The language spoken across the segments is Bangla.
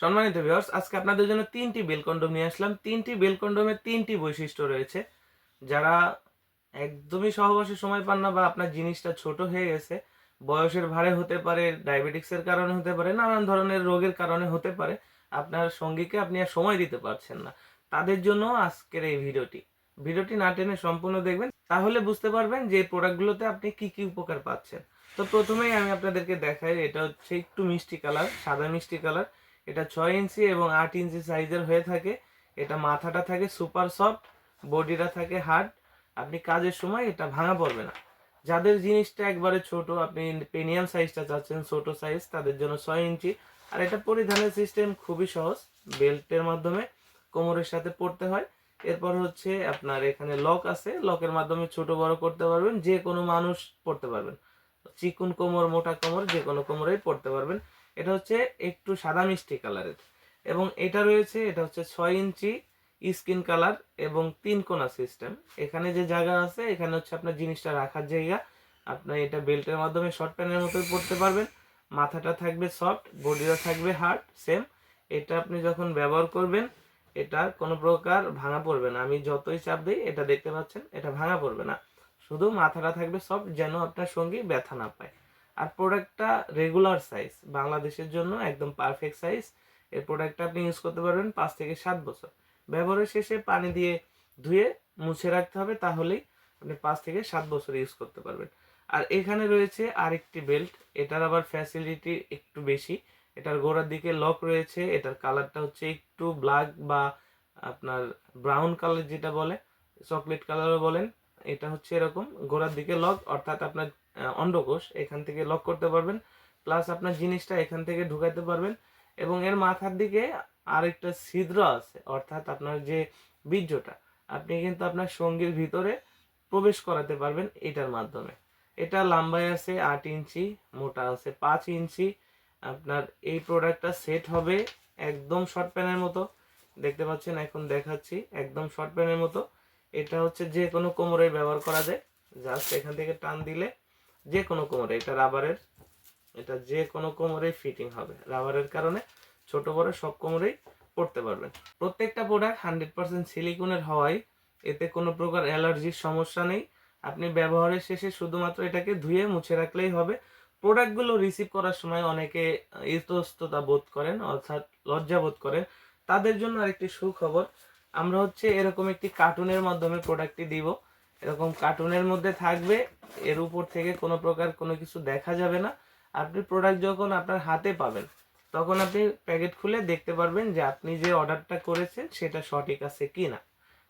সম্মানিত ভিউয়ার্স, আজকে আপনাদের জন্য 3টি বেল কন্ডোম নিয়ে আসলাম। 3টি বেল কন্ডোমের 3টি বৈশিষ্ট্য রয়েছে। যারা একদমই সহবাসে সময় পান না বা আপনার জিনিসটা ছোট হয়ে গেছে, বয়সের ভারে হতে পারে, ডায়াবেটিক্সের কারণে হতে পারে, নানান ধরনের রোগের কারণে হতে পারে, আপনার সঙ্গীকে আপনি আর সময় দিতে পারছেন না। তাদের জন্য আজকের এই ভিডিওটি। ভিডিওটি না টেনে সম্পূর্ণ দেখবেন, তাহলে বুঝতে পারবেন যে এই প্রোডাক্টগুলোতে আপনি কি কি উপকার পাচ্ছেন। তো প্রথমেই আমি আপনাদেরকে দেখাই, এটা হচ্ছে একটু মিষ্টি কালার, সাদা মিষ্টি কালার। এটা 6 ইঞ্চি এবং 8 ইঞ্চি সাইজের হয়ে থাকে। এটা মাথাটা থাকে সুপার সফট, বডিটা থাকে হার্ড। আপনি কাজের সময় এটা ভাঙা পড়বে না। যাদের জিনিসটা একবারে ছোট, আপনি প্রিমিয়াম সাইজটা চাচ্ছেন ছোট সাইজ, তাদের জন্য 6 ইঞ্চি। আর এটা পরিধানের সিস্টেম খুবই সহজ, বেল্টের মাধ্যমে কোমরের সাথে পড়তে হয়। এরপর হচ্ছে আপনার এখানে লক আছে, লকের মাধ্যমে ছোট বড় করতে পারবেন, যে কোনো মানুষ পড়তে পারবেন। চিকুন কোমর, মোটা কোমর, যে কোনো কোমরেই পড়তে পারবেন। এটা হচ্ছে একটু সাদা মিষ্টি কালারের এবং এটা রয়েছে, এটা হচ্ছে 6 ইঞ্চি স্কিন কালার এবং 3 কোণা সিস্টেম। এখানে যে জায়গা আছে, এখানে হচ্ছে আপনার জিনিসটা রাখার জায়গা। আপনি এটা বেল্টের মাধ্যমে শর্ট প্যান্টের মতোই পরতে পারবেন। মাথাটা থাকবে সফট, বডিটা থাকবে হার্ড সেম। এটা আপনি যখন ব্যবহার করবেন, এটা কোনো প্রকার ভাঙা পড়বে না। আমি যতই চাপ দিই, এটা দেখতে পাচ্ছেন, এটা ভাঙা পড়বে না। শুধু মাথাটা থাকবে সফট, যেন আপনার সঙ্গী ব্যথা না পায়। আর প্রোডাক্টটা রেগুলার সাইজ, বাংলাদেশের জন্য একদম পারফেক্ট সাইজ। এই প্রোডাক্টটা আপনি ইউজ করতে পারবেন 5 থেকে 7 বছর। ব্যবহারের শেষে পানি দিয়ে ধুয়ে মুছে রাখতে হবে, তাহলেই আপনি 5 থেকে 7 বছর ইউজ করতে পারবেন। আর এখানে রয়েছে আরেকটি বেল্ট, এটার আবার ফ্যাসিলিটি একটু বেশি। এটার গোড়ার দিকে লক রয়েছে, এটার কালারটা হচ্ছে একটু ব্ল্যাক বা আপনার ব্রাউন কালার, যেটা বলে চকলেট কালারও বলেন। এটা হচ্ছে এরকম গোড়ার দিকে লক, অর্থাৎ আপনার অন্ডকোষ এখান থেকে লক করতে পারবেন, প্লাস আপনার জিনিসটা এখান থেকে ঢুকাইতে পারবেন। এবং এর মাথার দিকে আরেকটা ছিদ্র আছে, অর্থাৎ আপনার যে বীর্যটা, আপনি কিন্তু আপনার সঙ্গীর ভিতরে প্রবেশ করাতে পারবেন এটার মাধ্যমে। এটা লম্বায় আছে 8 ইঞ্চি, মোটা আছে 5 ইঞ্চি। আপনার এই প্রোডাক্টটা সেট হবে একদম শর্ট প্যানের মতো, দেখতে পাচ্ছেন, এখন দেখাচ্ছি, একদম শর্ট প্যানের মতো। এটা হচ্ছে যে কোনো কোমরে ব্যবহার করা যায়। জাস্ট এখান থেকে টান দিলে যে কোনো কোমরে, এটা রাবারের, এটা যে কোনো কোমরেই ফিটিং হবে। রাবারের কারণে ছোট বড় সব কোমরেই পড়তে পারবেন। প্রত্যেকটা প্রোডাক্ট 100% সিলিকনের হওয়ায় এতে কোনো প্রকার অ্যালার্জির সমস্যা নেই। আপনি ব্যবহারের শেষে শুধুমাত্র এটাকে ধুয়ে মুছে রাখলেই হবে। প্রোডাক্টগুলো রিসিভ করার সময় অনেকে ইতস্ততা বোধ করেন, অর্থাৎ লজ্জা বোধ করেন। তাদের জন্য আরেকটি সুখবর, আমরা হচ্ছে এরকম একটি কার্টুনের মাধ্যমে প্রোডাক্টটি দিব। এরকম কার্টুনের মধ্যে থাকবে, এর উপর থেকে কোনো প্রকার কোনো কিছু দেখা যাবে না। আপনি প্রোডাক্ট যখন আপনার হাতে পাবেন, তখন আপনি প্যাকেট খুলে দেখতে পারবেন যে আপনি যে অর্ডারটা করেছেন সেটা সঠিক আছে কি না।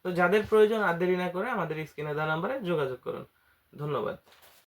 তো যাদের প্রয়োজন আর দেরি না করে আমাদের স্ক্রিনে দেওয়া নাম্বারে যোগাযোগ করুন। ধন্যবাদ।